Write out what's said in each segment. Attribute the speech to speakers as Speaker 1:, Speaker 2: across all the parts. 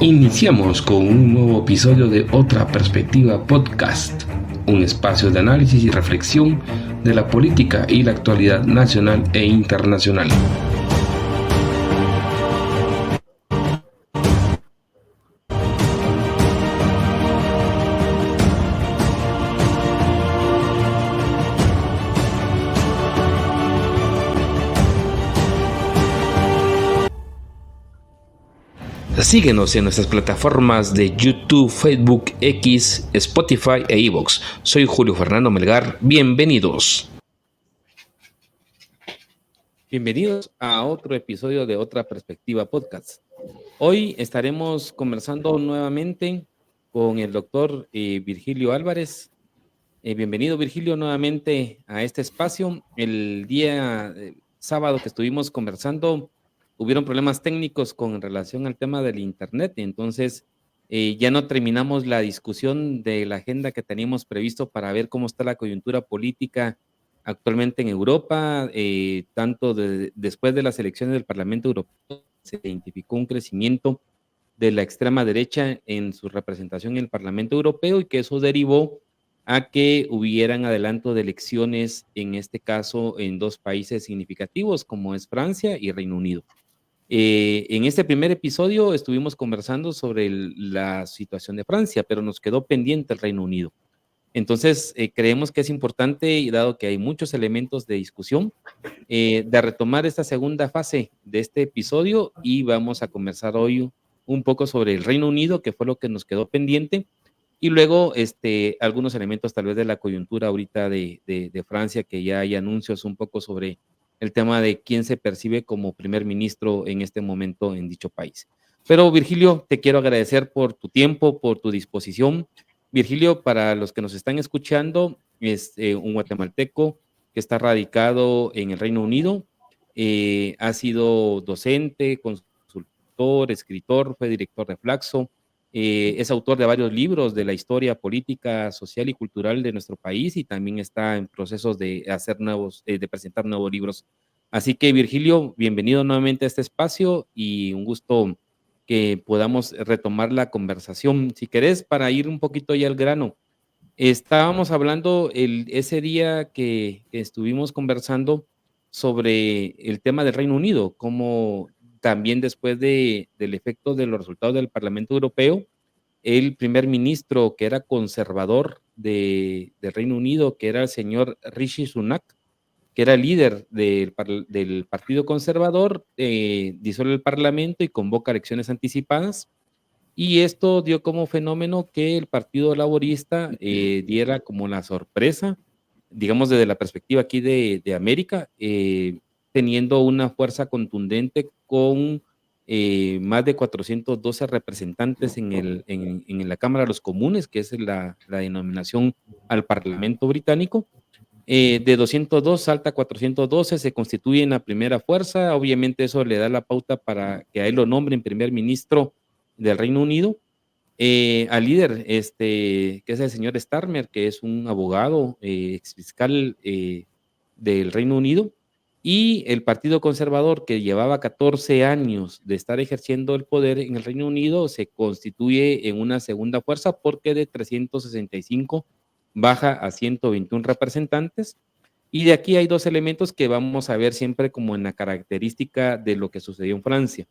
Speaker 1: Iniciamos con un nuevo episodio de Otra Perspectiva Podcast, un espacio de análisis y reflexión de la política y la actualidad nacional e internacional. Síguenos en nuestras plataformas de YouTube, Facebook, X, Spotify e iVoox. Soy Julio Fernando Melgar. Bienvenidos. Bienvenidos a otro episodio de Otra Perspectiva Podcast. Hoy estaremos conversando nuevamente con el doctor Virgilio Álvarez. Bienvenido, Virgilio, nuevamente a este espacio. El día sábado que estuvimos conversando, hubieron problemas técnicos con relación al tema del internet, entonces ya no terminamos la discusión de la agenda que teníamos previsto para ver cómo está la coyuntura política actualmente en Europa, tanto después de las elecciones del Parlamento Europeo, se identificó un crecimiento de la extrema derecha en su representación en el Parlamento Europeo y que eso derivó a que hubieran adelanto de elecciones, en este caso en dos países significativos como es Francia y Reino Unido. En este primer episodio estuvimos conversando sobre la situación de Francia, pero nos quedó pendiente el Reino Unido. Entonces, creemos que es importante, y dado que hay muchos elementos de discusión, de retomar esta segunda fase de este episodio y vamos a conversar hoy un poco sobre el Reino Unido, que fue lo que nos quedó pendiente, y luego algunos elementos tal vez de la coyuntura ahorita de Francia, que ya hay anuncios un poco sobre el tema de quién se percibe como primer ministro en este momento en dicho país. Pero Virgilio, te quiero agradecer por tu tiempo, por tu disposición. Virgilio, para los que nos están escuchando, es un guatemalteco que está radicado en el Reino Unido, ha sido docente, consultor, escritor, fue director de Flaxo, es autor de varios libros de la historia política, social y cultural de nuestro país y también está en procesos de de presentar nuevos libros. Así que Virgilio, bienvenido nuevamente a este espacio y un gusto que podamos retomar la conversación. Si querés, para ir un poquito ya al grano, estábamos hablando ese día que estuvimos conversando sobre el tema del Reino Unido, como también después del efecto de los resultados del Parlamento Europeo, el primer ministro que era conservador del Reino Unido, que era el señor Rishi Sunak, que era líder del Partido Conservador, disuelve el Parlamento y convoca elecciones anticipadas. Y esto dio como fenómeno que el Partido Laborista diera como la sorpresa, digamos desde la perspectiva aquí de América, teniendo una fuerza contundente con más de 412 representantes en la Cámara de los Comunes, que es la denominación al Parlamento británico. De 202 salta a 412, se constituye en la primera fuerza. Obviamente eso le da la pauta para que a él lo nombren primer ministro del Reino Unido. Al líder, que es el señor Starmer, que es un abogado exfiscal del Reino Unido, y el Partido Conservador, que llevaba 14 años de estar ejerciendo el poder en el Reino Unido, se constituye en una segunda fuerza porque de 365 baja a 121 representantes. Y de aquí hay dos elementos que vamos a ver siempre como en la característica de lo que sucedió en Francia.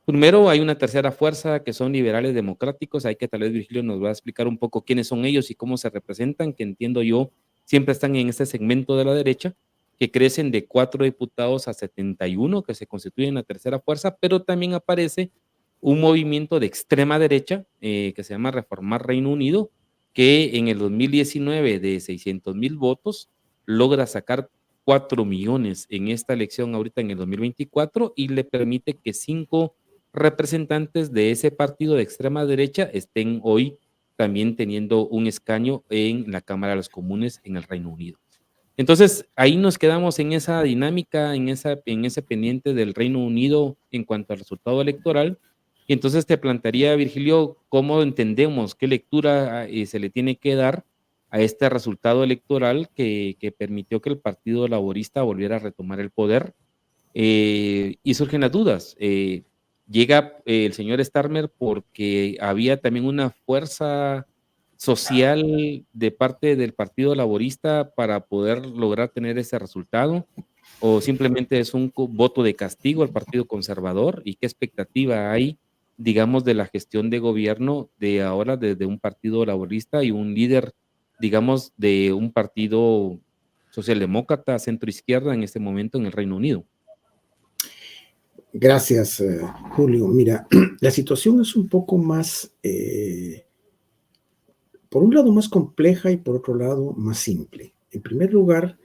Speaker 1: Primero, hay una tercera fuerza que son liberales democráticos. Hay que tal vez Virgilio nos va a explicar un poco quiénes son ellos y cómo se representan, que entiendo yo siempre están en este segmento de la derecha, que crecen de 4 diputados a 71, que se constituyen la tercera fuerza, pero también aparece un movimiento de extrema derecha que se llama Reformar Reino Unido, que en el 2019 de 600,000 votos logra sacar 4 millones en esta elección ahorita en el 2024 y le permite que 5 representantes de ese partido de extrema derecha estén hoy también teniendo un escaño en la Cámara de los Comunes en el Reino Unido. Entonces, ahí nos quedamos en esa dinámica, en ese pendiente del Reino Unido en cuanto al resultado electoral. Y entonces te plantearía, Virgilio, cómo entendemos, qué lectura se le tiene que dar a este resultado electoral que permitió que el Partido Laborista volviera a retomar el poder. Y surgen las dudas. llega el señor Starmer porque había también una fuerza social de parte del Partido Laborista para poder lograr tener ese resultado, o simplemente es un voto de castigo al Partido Conservador, y qué expectativa hay, digamos, de la gestión de gobierno de ahora desde un Partido Laborista y un líder, digamos, de un partido socialdemócrata, centro izquierda en este momento en el Reino Unido.
Speaker 2: Gracias, Julio. Mira, la situación es un poco más, por un lado más compleja y por otro lado más simple. En primer lugar,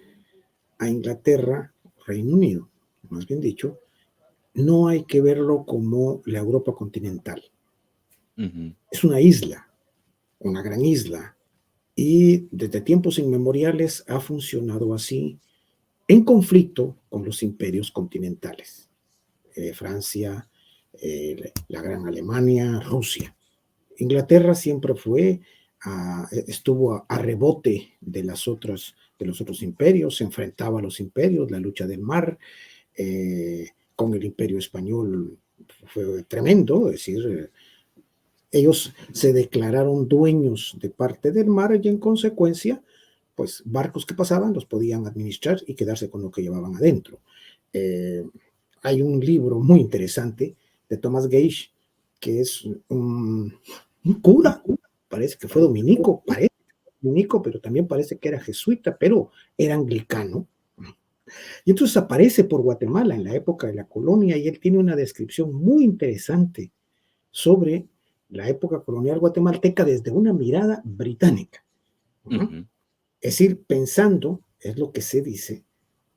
Speaker 2: a Inglaterra, Reino Unido, más bien dicho, no hay que verlo como la Europa continental. Es una isla, una gran isla, y desde tiempos inmemoriales ha funcionado así en conflicto con los imperios continentales. Francia, la Gran Alemania, Rusia. Inglaterra siempre estuvo a rebote de los otros imperios, se enfrentaba a los imperios, la lucha del mar, con el imperio español fue tremendo, es decir, ellos se declararon dueños de parte del mar y en consecuencia, pues barcos que pasaban los podían administrar y quedarse con lo que llevaban adentro. Hay un libro muy interesante de Thomas Gage, que es un cura, parece que fue dominico, pero también parece que era jesuita, pero era anglicano. Y entonces aparece por Guatemala en la época de la colonia y él tiene una descripción muy interesante sobre la época colonial guatemalteca desde una mirada británica. Es decir, pensando, es lo que se dice,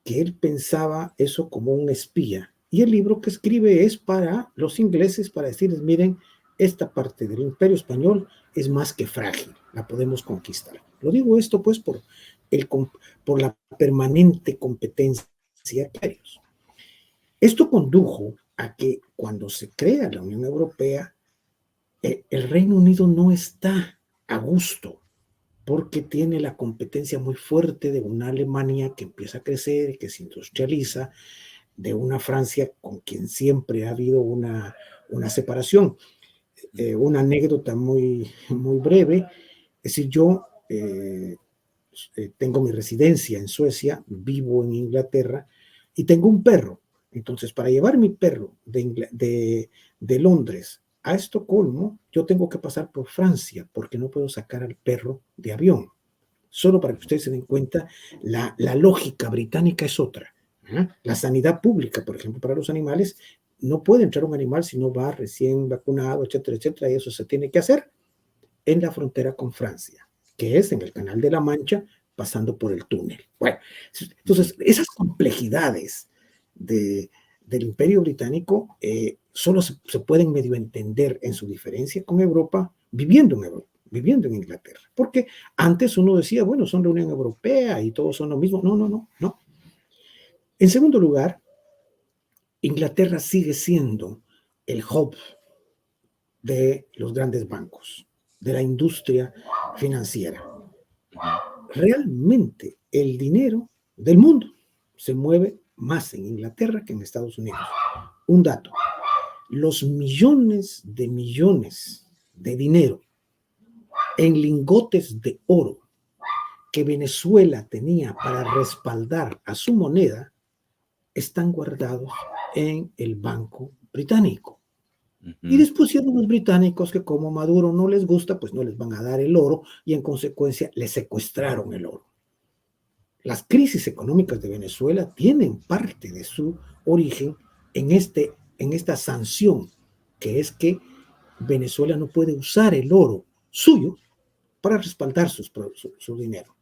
Speaker 2: que él pensaba eso como un espía. Y el libro que escribe es para los ingleses, para decirles, miren, esta parte del imperio español es más que frágil, la podemos conquistar. Lo digo esto pues por la permanente competencia de imperios. Esto condujo a que cuando se crea la Unión Europea, el Reino Unido no está a gusto porque tiene la competencia muy fuerte de una Alemania que empieza a crecer, que se industrializa, de una Francia con quien siempre ha habido una separación. Una anécdota muy, muy breve, es decir, yo tengo mi residencia en Suecia, vivo en Inglaterra y tengo un perro. Entonces, para llevar mi perro de Londres a Estocolmo, yo tengo que pasar por Francia porque no puedo sacar al perro de avión. Solo para que ustedes se den cuenta, la lógica británica es otra. La sanidad pública, por ejemplo, para los animales, no puede entrar un animal si no va recién vacunado, etcétera, etcétera, y eso se tiene que hacer en la frontera con Francia, que es en el Canal de la Mancha, pasando por el túnel. Bueno, entonces, esas complejidades del Imperio Británico solo se pueden medio entender en su diferencia con Europa, viviendo en Inglaterra. Porque antes uno decía, bueno, son la Unión Europea y todos son lo mismo. No. En segundo lugar, Inglaterra sigue siendo el hub de los grandes bancos, de la industria financiera. Realmente el dinero del mundo se mueve más en Inglaterra que en Estados Unidos. Un dato, los millones de dinero en lingotes de oro que Venezuela tenía para respaldar a su moneda están guardados en el Banco Británico. Y después pusieron los británicos que como Maduro no les gusta, pues no les van a dar el oro y en consecuencia les secuestraron el oro. Las crisis económicas de Venezuela tienen parte de su origen en esta sanción, que es que Venezuela no puede usar el oro suyo para respaldar su dinero.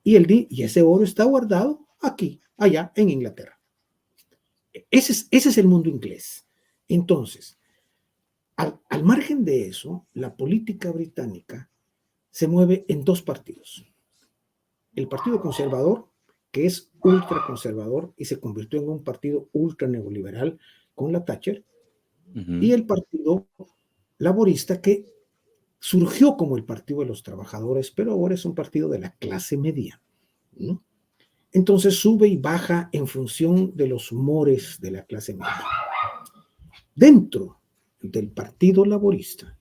Speaker 2: Y ese oro está guardado aquí, allá en Inglaterra. Ese es el mundo inglés. Entonces, al margen de eso, la política británica se mueve en dos partidos. El Partido Conservador, que es ultraconservador y se convirtió en un partido ultra neoliberal con la Thatcher, y el Partido Laborista, que surgió como el Partido de los Trabajadores, pero ahora es un partido de la clase media, ¿no? Entonces sube y baja en función de los humores de la clase media. Dentro del Partido Laborista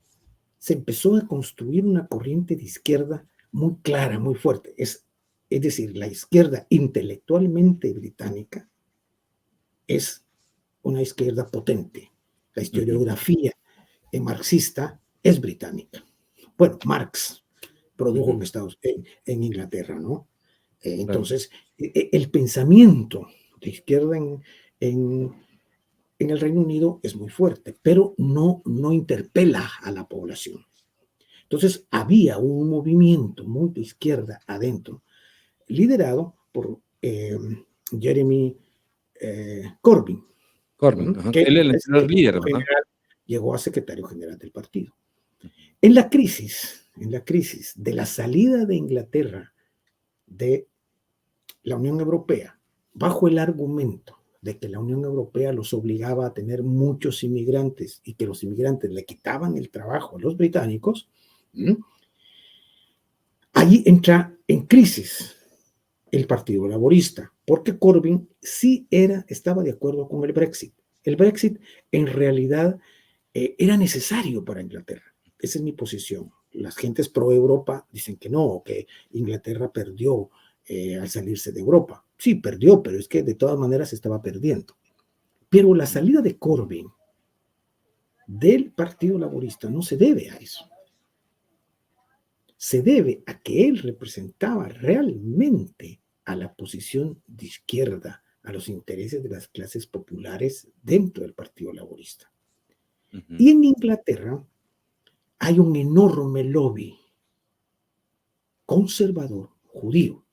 Speaker 2: se empezó a construir una corriente de izquierda muy clara, muy fuerte. Es decir, la izquierda intelectualmente británica es una izquierda potente. La historiografía marxista es británica. Bueno, Marx produjo en Inglaterra, ¿no? Entonces, el pensamiento de izquierda en el Reino Unido es muy fuerte, pero no interpela a la población. Entonces, había un movimiento muy de izquierda adentro, liderado por Jeremy Corbyn,
Speaker 1: Corbyn,
Speaker 2: que
Speaker 1: él es el anterior líder, ¿verdad?
Speaker 2: llegó a secretario general del partido. En la crisis de la salida de Inglaterra de la Unión Europea, bajo el argumento de que la Unión Europea los obligaba a tener muchos inmigrantes y que los inmigrantes le quitaban el trabajo a los británicos, allí entra en crisis el Partido Laborista, porque Corbyn sí estaba de acuerdo con el Brexit. El Brexit en realidad era necesario para Inglaterra. Esa es mi posición. Las gentes pro Europa dicen que no, que Inglaterra perdió al salirse de Europa. Sí, perdió, pero es que de todas maneras estaba perdiendo. Pero la salida de Corbyn del Partido Laborista no se debe a eso. Se debe a que él representaba realmente a la posición de izquierda, a los intereses de las clases populares dentro del Partido Laborista. Y en Inglaterra hay un enorme lobby conservador judío.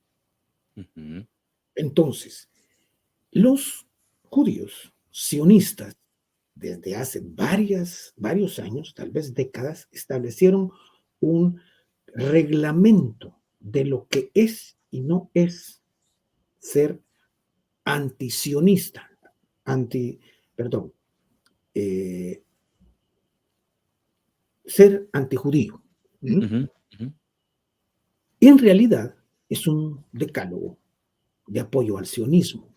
Speaker 2: Entonces, los judíos sionistas, desde hace varios años, tal vez décadas, establecieron un reglamento de lo que es y no es ser antisionista, ser antijudío. Y en realidad es un decálogo de apoyo al sionismo,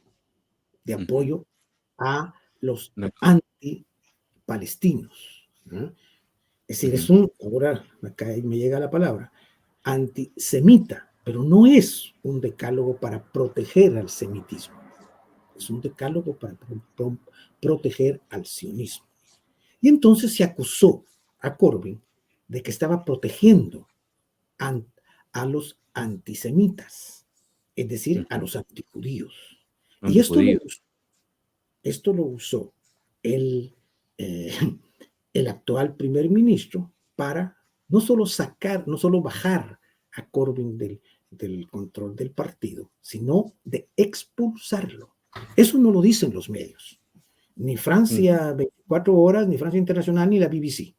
Speaker 2: de apoyo a los antipalestinos, ¿no? Es decir, es ahora acá me llega la palabra, antisemita, pero no es un decálogo para proteger al semitismo, es un decálogo para proteger al sionismo. Y entonces se acusó a Corbyn de que estaba protegiendo a los antisemitas, es decir, a los antijudíos. Y esto lo usó el actual primer ministro para no solo bajar a Corbyn del control del partido, sino de expulsarlo. Eso no lo dicen los medios, ni Francia 24 horas, ni Francia Internacional, ni la BBC.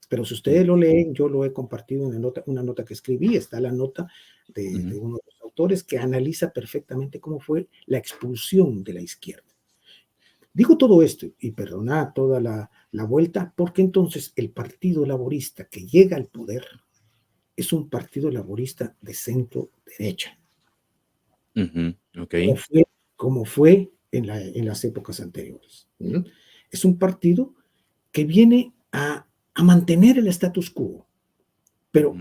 Speaker 2: Pero si ustedes lo leen, yo lo he compartido en una nota que escribí, está la nota de uno de los autores que analiza perfectamente cómo fue la expulsión de la izquierda. Digo todo esto, y perdona toda la vuelta, porque entonces el Partido Laborista que llega al poder es un Partido Laborista de centro-derecha. Como fue en las épocas anteriores. Es un partido que viene a mantener el status quo. Pero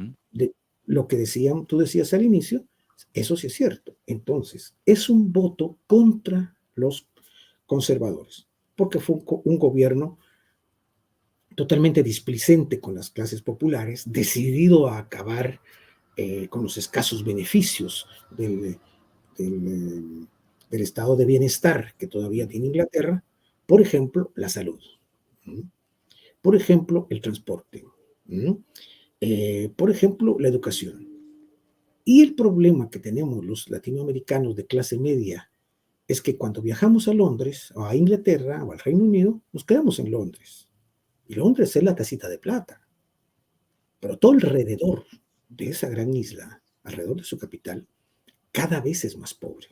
Speaker 2: lo que tú decías al inicio, eso sí es cierto. Entonces, es un voto contra los conservadores, porque fue un gobierno totalmente displicente con las clases populares, decidido a acabar con los escasos beneficios del estado de bienestar que todavía tiene Inglaterra, por ejemplo, la salud, por ejemplo, el transporte, por ejemplo, la educación. Y el problema que tenemos los latinoamericanos de clase media es que cuando viajamos a Londres, o a Inglaterra, o al Reino Unido, nos quedamos en Londres. Y Londres es la tacita de plata. Pero todo alrededor de esa gran isla, alrededor de su capital, cada vez es más pobre.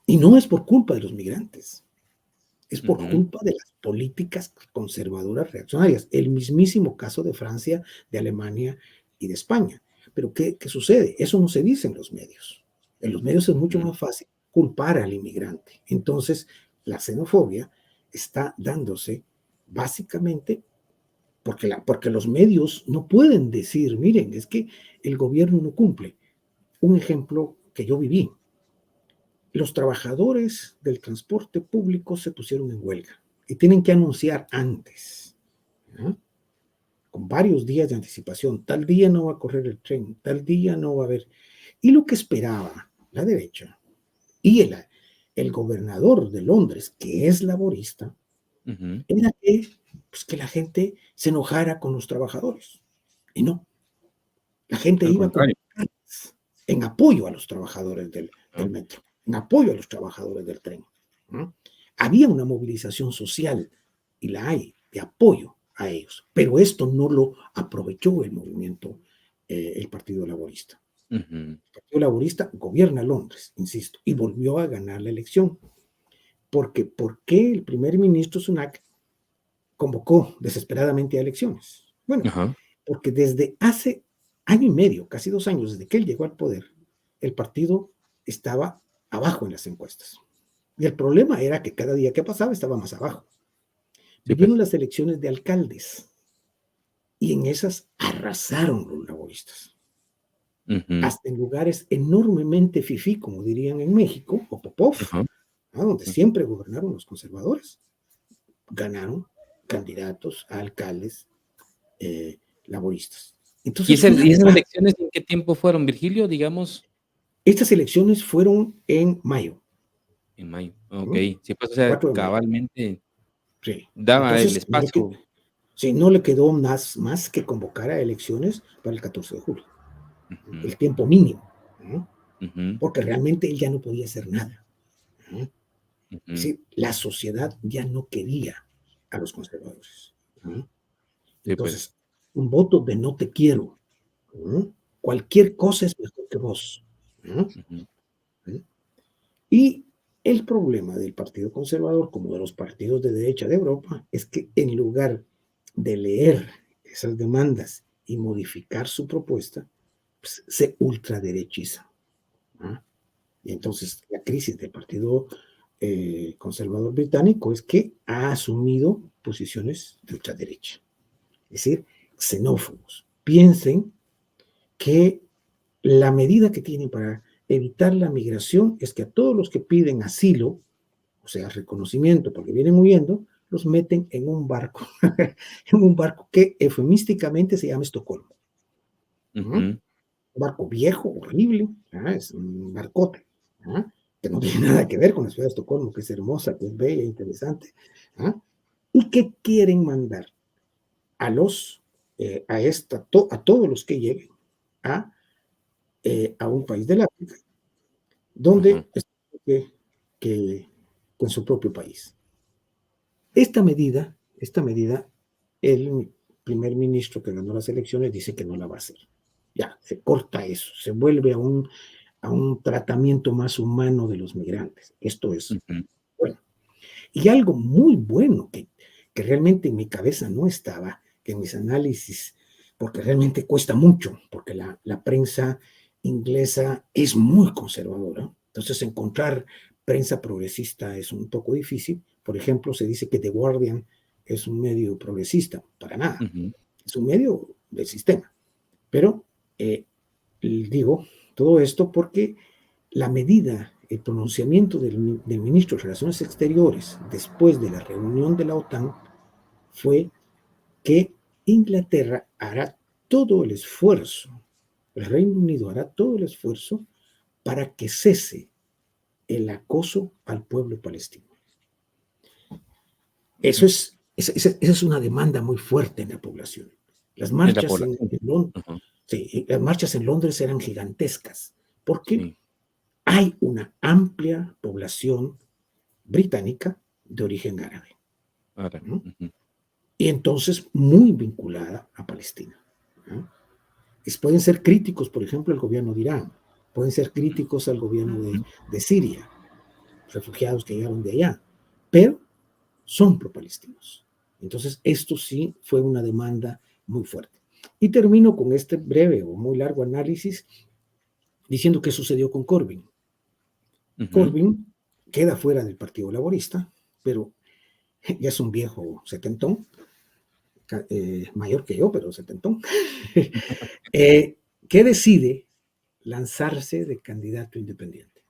Speaker 2: Y no es por culpa de los migrantes, es por culpa de las políticas conservadoras reaccionarias. El mismísimo caso de Francia, de Alemania y de España. Pero ¿qué sucede? Eso no se dice en los medios. En los medios es mucho más fácil culpar al inmigrante. Entonces, la xenofobia está dándose básicamente porque los medios no pueden decir, miren, es que el gobierno no cumple. Un ejemplo que yo viví: los trabajadores del transporte público se pusieron en huelga y tienen que anunciar antes, ¿no?, con varios días de anticipación: tal día no va a correr el tren, tal día no va a haber. Y lo que esperaba la derecha y el gobernador de Londres, que es laborista, era que la gente se enojara con los trabajadores. Y no, la gente
Speaker 1: Al
Speaker 2: iba con
Speaker 1: contrario.
Speaker 2: en apoyo a los trabajadores del
Speaker 1: ¿No?
Speaker 2: metro, en apoyo a los trabajadores del tren, ¿no? Había una movilización social, y la hay, de apoyo a ellos, pero esto no lo aprovechó el movimiento, el Partido Laborista. El Partido Laborista gobierna Londres, insisto, y volvió a ganar la elección. Porque, ¿por qué el primer ministro Sunak convocó desesperadamente a elecciones? Bueno,
Speaker 1: Ajá.
Speaker 2: porque desde hace año y medio, casi 2 años, desde que él llegó al poder, el partido estaba abajo en las encuestas. Y el problema era que cada día que pasaba estaba más abajo.
Speaker 1: Sí, pues.
Speaker 2: Vinieron las elecciones de alcaldes y en esas arrasaron los laboristas. Hasta en lugares enormemente fifí, como dirían en México, o Popov,
Speaker 1: Ajá.
Speaker 2: ¿no?, donde siempre gobernaron los conservadores, ganaron candidatos a alcaldes laboristas.
Speaker 1: ¿Y
Speaker 2: Entonces fue
Speaker 1: esas,
Speaker 2: una
Speaker 1: y esas
Speaker 2: debacle.
Speaker 1: elecciones en qué tiempo fueron, Virgilio? Digamos,
Speaker 2: Estas elecciones fueron en mayo,
Speaker 1: en mayo. Ok.
Speaker 2: ¿no?
Speaker 1: Sí, pues, o sea,
Speaker 2: 4 de mayo.
Speaker 1: cabalmente
Speaker 2: Sí.
Speaker 1: daba el
Speaker 2: Entonces,
Speaker 1: espacio.
Speaker 2: sí, no le quedó más que convocar a elecciones para el 14 de julio,
Speaker 1: Ujú,
Speaker 2: el tiempo mínimo, ¿no?,
Speaker 1: ujú,
Speaker 2: porque realmente él ya no podía hacer nada, ¿no? Es
Speaker 1: ujú.
Speaker 2: decir, la sociedad ya no quería a los conservadores, ¿no?
Speaker 1: Sí, pues.
Speaker 2: Entonces, un voto de no te quiero, ¿no? Cualquier cosa es mejor que vos, ¿no?
Speaker 1: Ujú,
Speaker 2: Y el problema del Partido Conservador, como de los partidos de derecha de Europa, es que en lugar de leer esas demandas y modificar su propuesta, pues, se ultraderechiza, ¿no? Y entonces la crisis del Partido Conservador británico es que ha asumido posiciones de ultraderecha, es decir, xenófobos. Piensen que la medida que tienen para evitar la migración es que a todos los que piden asilo, o sea, reconocimiento porque vienen huyendo, los meten en un barco, en un barco que eufemísticamente se llama Estocolmo, ¿no?
Speaker 1: ujú,
Speaker 2: Un barco viejo, horrible, ¿ah? Es un barcote, ¿ah?, que no tiene nada que ver con la ciudad de Estocolmo, que es hermosa, que es bella, interesante, ¿ah? Y que quieren mandar a los, a todos los que lleguen a, a un país del África,
Speaker 1: ajá.
Speaker 2: donde es que, que en su propio país. Esta medida, el primer ministro que ganó las elecciones dice que no la va a hacer. Ya, se corta eso, se vuelve a un tratamiento más humano de los migrantes. Esto es
Speaker 1: Ujú,
Speaker 2: bueno. Y algo muy bueno que realmente en mi cabeza no estaba, que en mis análisis, porque realmente cuesta mucho, porque la prensa inglesa es muy conservadora. Entonces, encontrar prensa progresista es un poco difícil. Por ejemplo, se dice que The Guardian es un medio progresista. Para nada.
Speaker 1: ujú,
Speaker 2: Es un medio del sistema. Pero eh, digo todo esto porque la medida, el pronunciamiento del ministro de Relaciones Exteriores después de la reunión de la OTAN fue que Inglaterra hará todo el esfuerzo, el Reino Unido hará todo el esfuerzo para que cese el acoso al pueblo palestino.
Speaker 1: ujú.
Speaker 2: Esa es una demanda muy fuerte en la población. Las
Speaker 1: En la
Speaker 2: marchas
Speaker 1: población. Ajá.
Speaker 2: Las marchas en Londres eran gigantescas porque
Speaker 1: Sí,
Speaker 2: hay una amplia población británica de origen árabe,
Speaker 1: árabe.
Speaker 2: ¿no?
Speaker 1: Ujú,
Speaker 2: Y entonces muy vinculada a Palestina, ¿no? Pueden ser críticos, por ejemplo, al gobierno de Irán, pueden ser críticos al gobierno
Speaker 1: ujú.
Speaker 2: de Siria, refugiados que llegaron de allá, pero son pro-palestinos. Entonces, esto sí fue una demanda muy fuerte. Y termino con este breve o muy largo análisis diciendo qué sucedió con Corbyn.
Speaker 1: Ujú,
Speaker 2: Corbyn queda fuera del Partido Laborista, pero ya es un viejo setentón, mayor que yo, pero setentón, que decide lanzarse de candidato independiente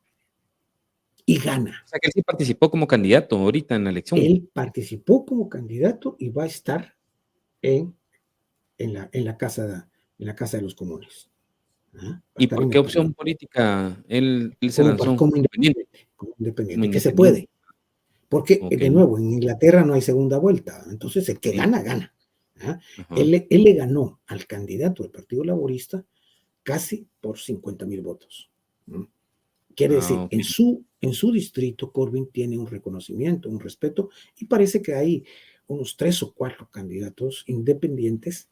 Speaker 2: y gana.
Speaker 1: O sea, que él sí participó como candidato ahorita en la elección.
Speaker 2: Él participó como candidato y va a estar en, en la casa de los comunes. Va a
Speaker 1: ¿Y
Speaker 2: estar
Speaker 1: por
Speaker 2: en
Speaker 1: qué
Speaker 2: el
Speaker 1: opción
Speaker 2: Parlamento.
Speaker 1: política él se lanzó
Speaker 2: Como
Speaker 1: independiente?
Speaker 2: independiente, como
Speaker 1: Como
Speaker 2: independiente, que se
Speaker 1: independiente.
Speaker 2: puede. Porque,
Speaker 1: Ok.
Speaker 2: de nuevo, en Inglaterra no hay segunda vuelta. Entonces, el que
Speaker 1: Sí.
Speaker 2: gana, gana. ¿Ah?
Speaker 1: Ajá.
Speaker 2: Él le ganó al candidato del Partido Laborista casi por 50,000 votos. ¿No? Quiere
Speaker 1: Ah,
Speaker 2: decir,
Speaker 1: ok.
Speaker 2: en su distrito, Corbyn tiene un reconocimiento, un respeto, y parece que hay unos 3 o 4 candidatos independientes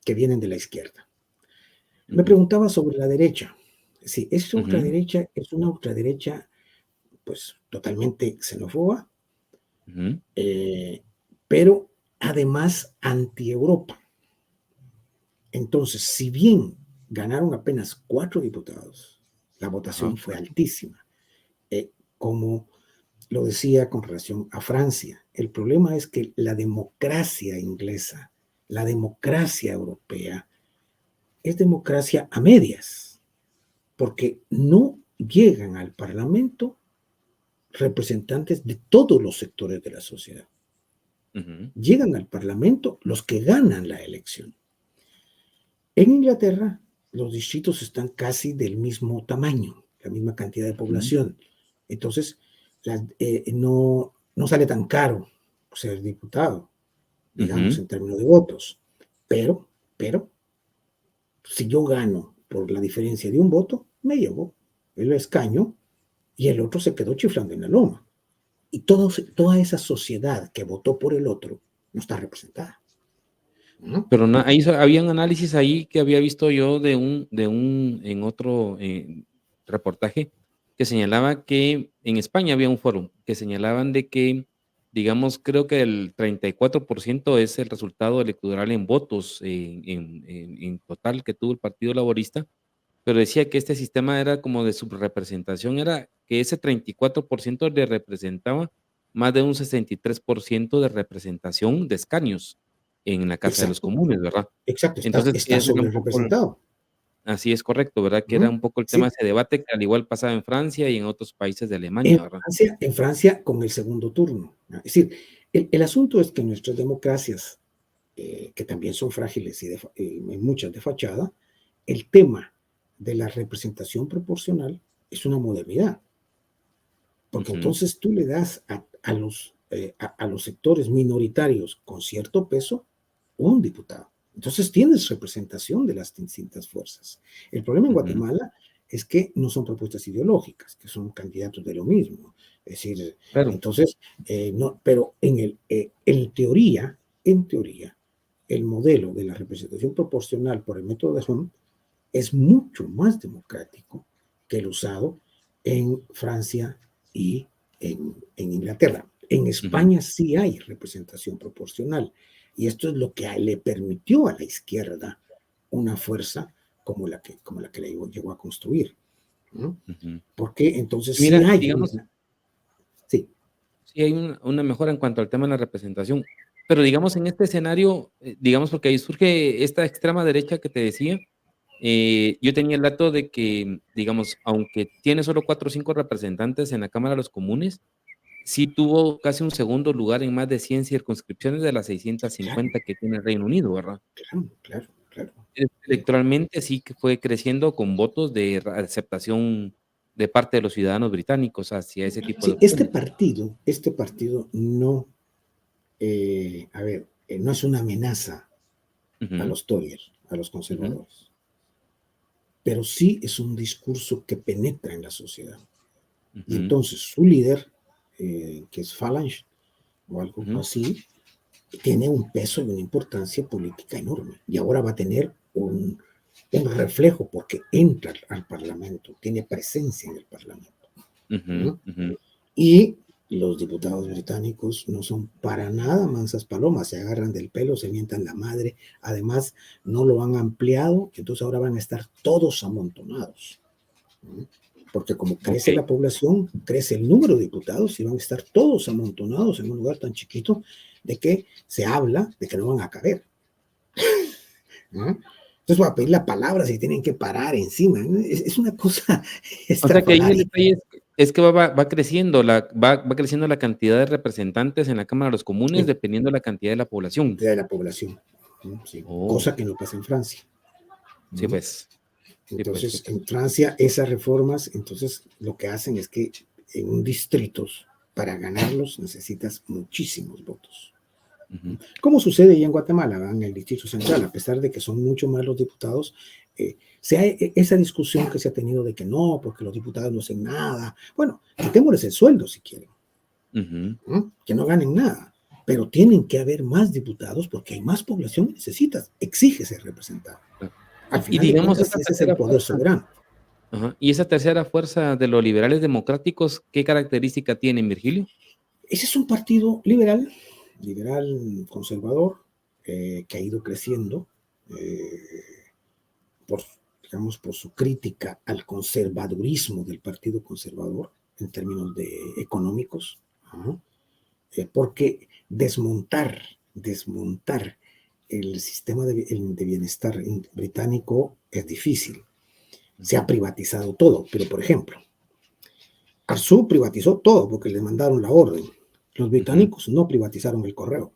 Speaker 2: que vienen de la izquierda. Me
Speaker 1: Ujú,
Speaker 2: preguntaba sobre la derecha. Sí, esta
Speaker 1: ujú,
Speaker 2: ultraderecha es una ultraderecha, pues, totalmente xenófoba,
Speaker 1: ujú.
Speaker 2: pero además anti-Europa. Entonces, si bien ganaron apenas 4 diputados, la
Speaker 1: Ajá.
Speaker 2: votación fue altísima. Como lo decía con relación a Francia, el problema es que la democracia inglesa, la democracia europea, es democracia a medias, porque no llegan al Parlamento representantes de todos los sectores de la sociedad.
Speaker 1: Ujú,
Speaker 2: Llegan al Parlamento los que ganan la elección. En Inglaterra, los distritos están casi del mismo tamaño, la misma cantidad de
Speaker 1: ujú,
Speaker 2: población. Entonces, no sale tan caro ser diputado, digamos,
Speaker 1: ujú.
Speaker 2: en términos de votos. Pero, si yo gano por la diferencia de un voto, me llevo el escaño y el otro se quedó chiflando en la loma. Y toda esa sociedad que votó por el otro no está representada. ¿No?
Speaker 1: Pero ahí había un análisis ahí que había visto yo en otro reportaje que señalaba que en España había un foro que señalaban de que, digamos, creo que el 34% es el resultado electoral en votos en total que tuvo el Partido Laborista, pero decía que este sistema era como de subrepresentación, era que ese 34% le representaba más de un 63% de representación de escaños en la Casa de los
Speaker 2: Exacto,
Speaker 1: Comunes, ¿verdad?
Speaker 2: exacto,
Speaker 1: Entonces, sí,
Speaker 2: está
Speaker 1: ese era
Speaker 2: sobre
Speaker 1: un poco
Speaker 2: representado.
Speaker 1: así es correcto, ¿verdad? Que era
Speaker 2: ¿No?
Speaker 1: un poco el tema de
Speaker 2: Sí,
Speaker 1: ese debate, que al igual pasaba en Francia y en otros países de Alemania, ¿verdad?
Speaker 2: En Francia con el segundo turno. ¿No? Es decir, el asunto es que nuestras democracias, que también son frágiles y muchas de fachada, el tema de la representación proporcional es una modernidad, porque
Speaker 1: Ujú,
Speaker 2: entonces tú le das a los sectores minoritarios con cierto peso un diputado. Entonces tienes representación de las distintas fuerzas. El problema en
Speaker 1: ujú,
Speaker 2: Guatemala es que no son propuestas ideológicas, que son candidatos de lo mismo. Es decir,
Speaker 1: claro,
Speaker 2: entonces, no, pero en teoría, el modelo de la representación proporcional por el método de Home es mucho más democrático que el usado en Francia y en Inglaterra. En
Speaker 1: ujú.
Speaker 2: España sí hay representación proporcional y esto es lo que le permitió a la izquierda una fuerza como la que le llegó a construir. ¿No?
Speaker 1: Ujú.
Speaker 2: Porque entonces
Speaker 1: Y mira,
Speaker 2: sí hay
Speaker 1: digamos,
Speaker 2: sí,
Speaker 1: sí hay una mejora en cuanto al tema de la representación, pero digamos en este escenario, digamos, porque ahí surge esta extrema derecha que te decía, yo tenía el dato de que, digamos, aunque tiene solo 4 o 5 representantes en la Cámara de los Comunes, sí tuvo casi un segundo lugar en más de 100 circunscripciones de las
Speaker 2: claro,
Speaker 1: 650 que tiene el Reino Unido, ¿verdad?
Speaker 2: claro, claro, claro.
Speaker 1: Electoralmente sí que fue creciendo con votos de aceptación de parte de los ciudadanos británicos hacia ese tipo de
Speaker 2: Sí,
Speaker 1: opciones.
Speaker 2: este partido no, no es una amenaza a
Speaker 1: Ujú,
Speaker 2: los Tories, a los
Speaker 1: ujú,
Speaker 2: conservadores, pero sí es un discurso que penetra en la sociedad. Y
Speaker 1: ujú,
Speaker 2: entonces su líder, que es Phalange o algo
Speaker 1: ujú.
Speaker 2: así, tiene un peso y una importancia política enorme. Y ahora va a tener un reflejo porque entra al Parlamento, tiene presencia en el Parlamento.
Speaker 1: Ujú,
Speaker 2: ¿No?
Speaker 1: ujú.
Speaker 2: Y los diputados británicos no son para nada mansas palomas, se agarran del pelo, se mientan la madre, además no lo han ampliado, entonces ahora van a estar todos amontonados. ¿No? porque como crece la población, crece el número de diputados y van a estar todos amontonados en un lugar tan chiquito de que se habla de que no van a caber. ¿No? Entonces voy a pedir la palabra si tienen que parar encima. Es una cosa
Speaker 1: O sea que ahí el detalle es que va creciendo va creciendo la cantidad de representantes en la Cámara de los Comunes dependiendo de la cantidad de la población.
Speaker 2: De la población. Sí. Cosa que no pasa en Francia.
Speaker 1: Sí, pues.
Speaker 2: Entonces, en Francia, esas reformas, entonces lo que hacen es que en un distrito, para ganarlos, necesitas muchísimos votos. Como sucede ya en Guatemala, en el Distrito Central, a pesar de que son mucho más los diputados, esa discusión que se ha tenido de que no, porque los diputados no hacen nada. Bueno, quitémosles el sueldo si quieren, que no ganen nada, pero tienen que haber más diputados porque hay más población que necesitas, exige ser representado. Al final
Speaker 1: y digamos,
Speaker 2: ese es el poder soberano.
Speaker 1: ¿Y esa tercera fuerza de los liberales democráticos, qué característica tienen, Virgilio?
Speaker 2: Ese es un partido liberal conservador, que ha ido creciendo por su crítica al conservadurismo del Partido Conservador en términos económicos, porque desmontar el sistema de bienestar británico es difícil. Se ha privatizado todo, pero por ejemplo, Arzú privatizó todo porque le mandaron la orden. Los británicos no privatizaron el correo.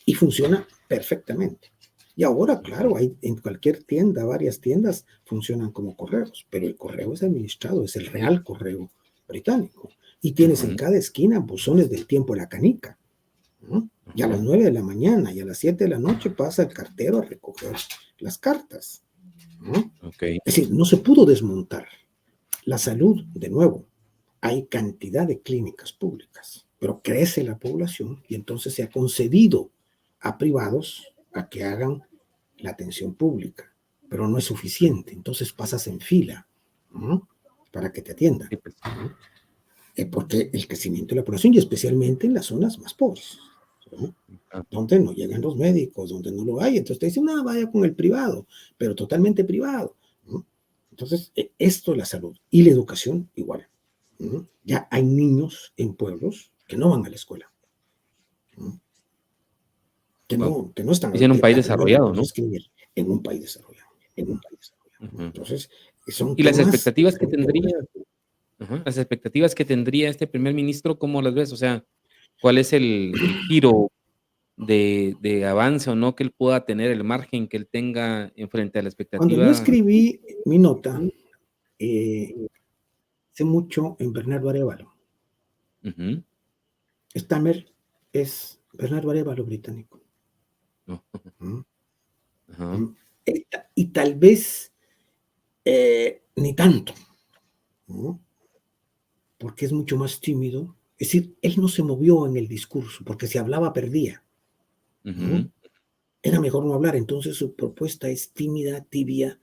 Speaker 2: Y funciona perfectamente. Y ahora, claro, hay en cualquier tienda, varias tiendas funcionan como correos, pero el correo es administrado, es el Real Correo británico. Y tienes en cada esquina buzones del tiempo de la canica. Y a las 9 de la mañana y a las 7 de la noche pasa el cartero a recoger las cartas. Es decir, no se pudo desmontar. La salud, de nuevo, hay cantidad de clínicas públicas, pero crece la población y entonces se ha concedido a privados a que hagan la atención pública, pero no es suficiente, entonces pasas en fila para que te atiendan, porque el crecimiento de la población y especialmente en las zonas más pobres, donde no llegan los médicos, donde no lo hay, entonces te dicen, no, vaya con el privado, pero totalmente privado. Entonces, esto es la salud y la educación igual. Ya hay niños en pueblos que no van a la escuela. Que no están...
Speaker 1: Es en un país desarrollado, ¿no?
Speaker 2: En un país desarrollado. Entonces, son
Speaker 1: y las expectativas que tendría... las expectativas que tendría este primer ministro, ¿cómo las ves? O sea, ¿cuál es el giro de avance o no que él pueda tener, el margen que él tenga en frente a la expectativa?
Speaker 2: Cuando yo escribí mi nota, hace mucho en Bernardo Arévalo. Stammer es Bernardo Arévalo británico. Y tal vez ni tanto, porque es mucho más tímido. Es decir, él no se movió en el discurso, porque si hablaba perdía. Era mejor no hablar, entonces su propuesta es tímida, tibia.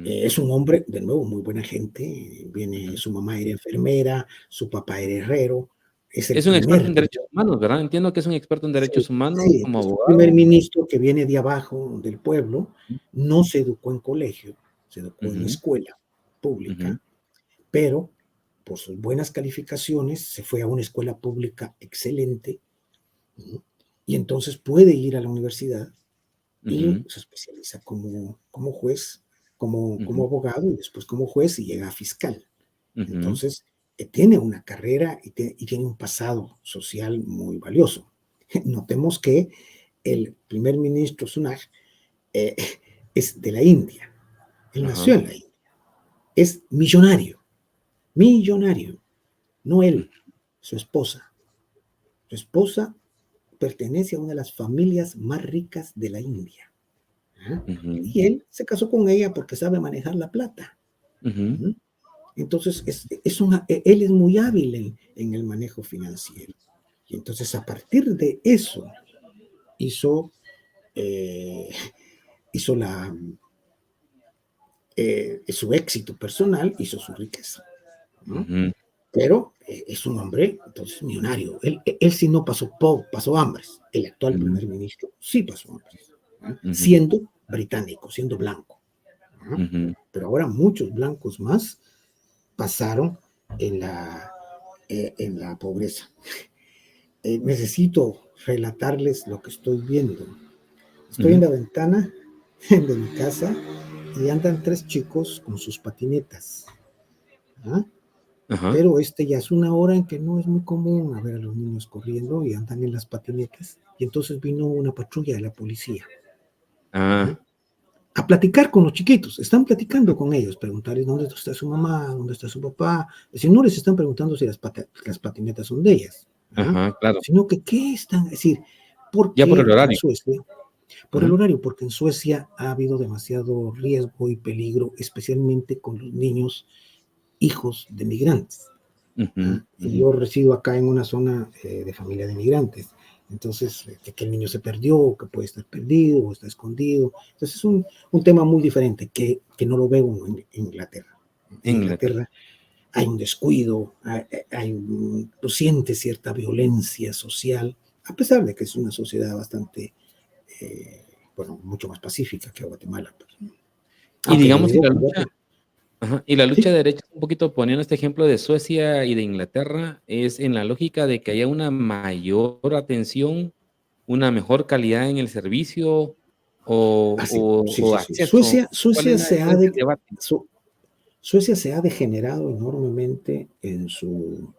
Speaker 2: Es un hombre, de nuevo, muy buena gente. Su mamá era enfermera, su papá era herrero. Es
Speaker 1: un experto en derechos humanos, ¿verdad? Entiendo que es un experto en derechos humanos como abogado.
Speaker 2: El primer ministro que viene de abajo, del pueblo, no se educó en colegio, se educó en escuela pública, pero por sus buenas calificaciones se fue a una escuela pública excelente y entonces puede ir a la universidad y se especializa como juez, como abogado y después como juez y llega a fiscal. Entonces, tiene una carrera y tiene un pasado social muy valioso. Notemos que el primer ministro Sunak es de la India. Él nació en la India. Es millonario. No él, su esposa. Su esposa pertenece a una de las familias más ricas de la India. Y él se casó con ella porque sabe manejar la plata. Entonces, él es muy hábil en el manejo financiero. Y entonces, a partir de eso, hizo su éxito personal, hizo su riqueza. Pero es un hombre, entonces, millonario. Él sí no pasó hambres. El actual primer ministro sí pasó hambres, siendo británico, siendo blanco. ¿no? Pero ahora muchos blancos más pasaron en la pobreza. Necesito relatarles lo que estoy viendo. Estoy en la ventana de mi casa y andan 3 chicos con sus patinetas. ¿Ah? Pero ya es una hora en que no es muy común a ver a los niños corriendo y andan en las patinetas. Y entonces vino una patrulla de la policía a platicar con los chiquitos. Están platicando con ellos, preguntarles dónde está su mamá, dónde está su papá. Es decir, no les están preguntando si las patinetas son de ellas,
Speaker 1: Claro.
Speaker 2: sino que qué están, es decir,
Speaker 1: ya por
Speaker 2: porque
Speaker 1: el horario.
Speaker 2: en Suecia, por el horario, porque en Suecia ha habido demasiado riesgo y peligro, especialmente con los niños hijos de migrantes. Y yo resido acá en una zona de familia de migrantes. Entonces, que el niño se perdió, que puede estar perdido o está escondido. Entonces, es un tema muy diferente que no lo veo en Inglaterra. En Inglaterra hay un descuido, tú sientes cierta violencia social, a pesar de que es una sociedad bastante, mucho más pacífica que Guatemala.
Speaker 1: Y
Speaker 2: Aunque yo
Speaker 1: digamos,
Speaker 2: vivo
Speaker 1: y la lucha
Speaker 2: ¿sí?
Speaker 1: de derechos, un poquito poniendo este ejemplo de Suecia y de Inglaterra, es en la lógica de que haya una mayor atención, una mejor calidad en el servicio
Speaker 2: Sí, sí,
Speaker 1: o
Speaker 2: sí, sí.
Speaker 1: acceso. ¿Cuál es cuál es el debate?
Speaker 2: Suecia se ha degenerado enormemente en su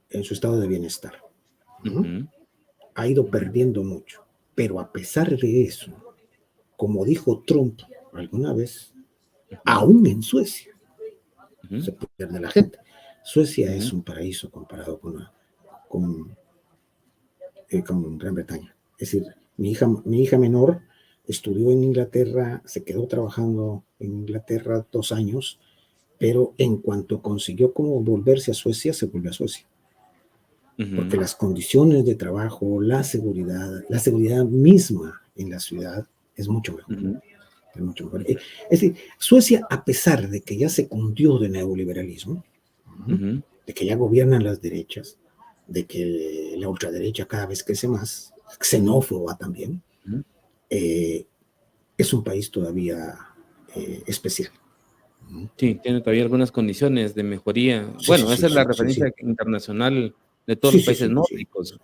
Speaker 2: estado de bienestar. ¿No? Ha ido perdiendo mucho. Pero a pesar de eso, como dijo Trump alguna vez, aún en Suecia se pierde la gente. Suecia es un paraíso comparado con Gran Bretaña. Es decir, mi hija menor estudió en Inglaterra, se quedó trabajando en Inglaterra 2 años, pero en cuanto consiguió como volverse a Suecia, se volvió a Suecia. Porque las condiciones de trabajo, la seguridad misma en la ciudad es mucho mejor. Es mucho mejor. Es decir, Suecia, a pesar de que ya se cundió de neoliberalismo, de que ya gobiernan las derechas, de que la ultraderecha cada vez crece más, xenófoba también, es un país todavía especial.
Speaker 1: Sí, tiene todavía algunas condiciones de mejoría.
Speaker 2: Sí, sí,
Speaker 1: Bueno,
Speaker 2: sí,
Speaker 1: esa es la
Speaker 2: sí, sí,
Speaker 1: referencia
Speaker 2: sí.
Speaker 1: internacional de todos
Speaker 2: Sí,
Speaker 1: los
Speaker 2: sí,
Speaker 1: países
Speaker 2: sí, sí.
Speaker 1: nórdicos.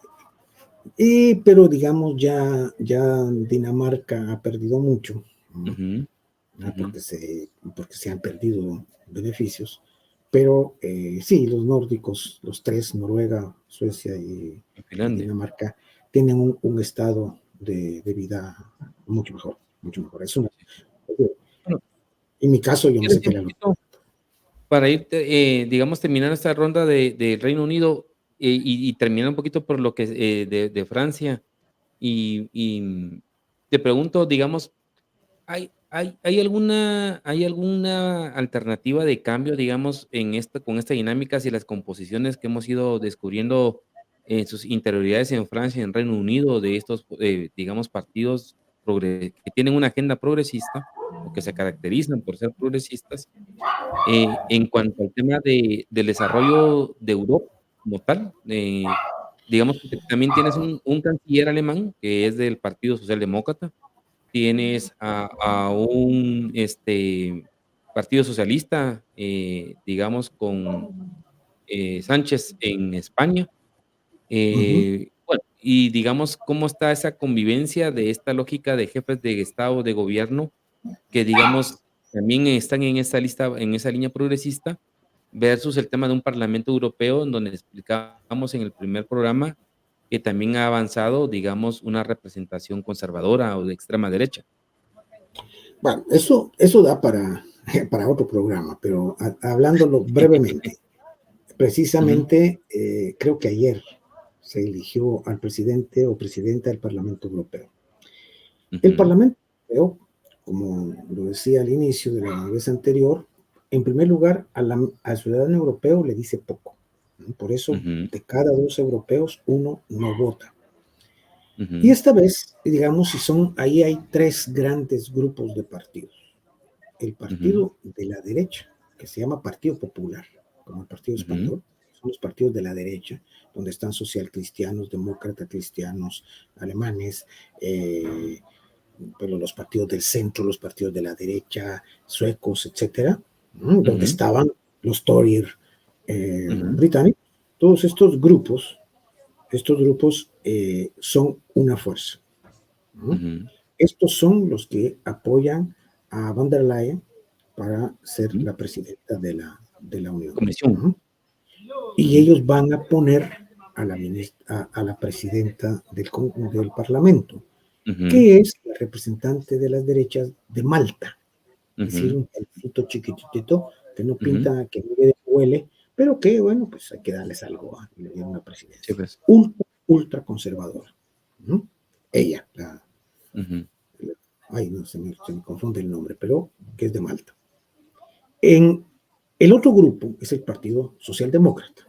Speaker 2: Pero digamos, ya Dinamarca ha perdido mucho, porque se han perdido beneficios. Pero sí, los nórdicos, los 3, Noruega, Suecia y Dinamarca, tienen un estado de vida mucho mejor, mucho mejor.
Speaker 1: Bueno,
Speaker 2: En mi caso, yo me
Speaker 1: ¿quieres
Speaker 2: sé
Speaker 1: un
Speaker 2: que
Speaker 1: poquito para ir, digamos, terminar esta ronda del Reino Unido y terminar un poquito por lo que de Francia? Y te pregunto, digamos, ¿hay alguna alternativa de cambio, digamos, con esta dinámica y las composiciones que hemos ido descubriendo en sus interioridades en Francia y en Reino Unido de estos, digamos, partidos que tienen una agenda progresista o que se caracterizan por ser progresistas? En cuanto al tema del desarrollo de Europa como tal, digamos que también tienes un canciller alemán que es del Partido Socialdemócrata, tienes a un, partido socialista, digamos, con, Sánchez en España. Bueno, y digamos, ¿cómo está esa convivencia de esta lógica de jefes de Estado, de gobierno, que digamos, también están en esa lista, en esa línea progresista, versus el tema de un Parlamento Europeo, en donde explicábamos en el primer programa que también ha avanzado, digamos, una representación conservadora o de extrema derecha?
Speaker 2: Bueno, eso da para otro programa, pero hablándolo brevemente,
Speaker 1: Ujú,
Speaker 2: precisamente creo que ayer se eligió al presidente o presidenta del Parlamento Europeo. El
Speaker 1: ujú,
Speaker 2: Parlamento Europeo, como lo decía al inicio de la vez anterior, en primer lugar, al ciudadano europeo le dice poco. ¿No? Por eso,
Speaker 1: ujú,
Speaker 2: de cada 2 europeos, uno no vota. Y
Speaker 1: ujú,
Speaker 2: esta vez, digamos, ahí hay 3 grandes grupos de partidos. El
Speaker 1: ujú,
Speaker 2: partido de la derecha, que se llama Partido Popular, como el Partido
Speaker 1: ujú,
Speaker 2: Español, son los partidos de la derecha, donde están socialcristianos, demócratas cristianos, alemanes, pero los partidos del centro, los partidos de la derecha, suecos, etcétera, donde estaban los Tories británicos. Todos estos grupos son una fuerza. Estos son los que apoyan a von der Leyen para ser la presidenta de la Unión.
Speaker 1: Comisión.
Speaker 2: Y ellos van a poner a la presidenta del Parlamento, que es la representante de las derechas de Malta. Es decir, un pelito chiquitito que no pinta, que no huele, pero que, bueno, pues hay que darles algo a una presidencia.
Speaker 1: Sí, pues.
Speaker 2: Ultra conservadora. Ella, ay, no, se me confunde el nombre, pero que es de Malta. El otro grupo es el Partido Socialdemócrata,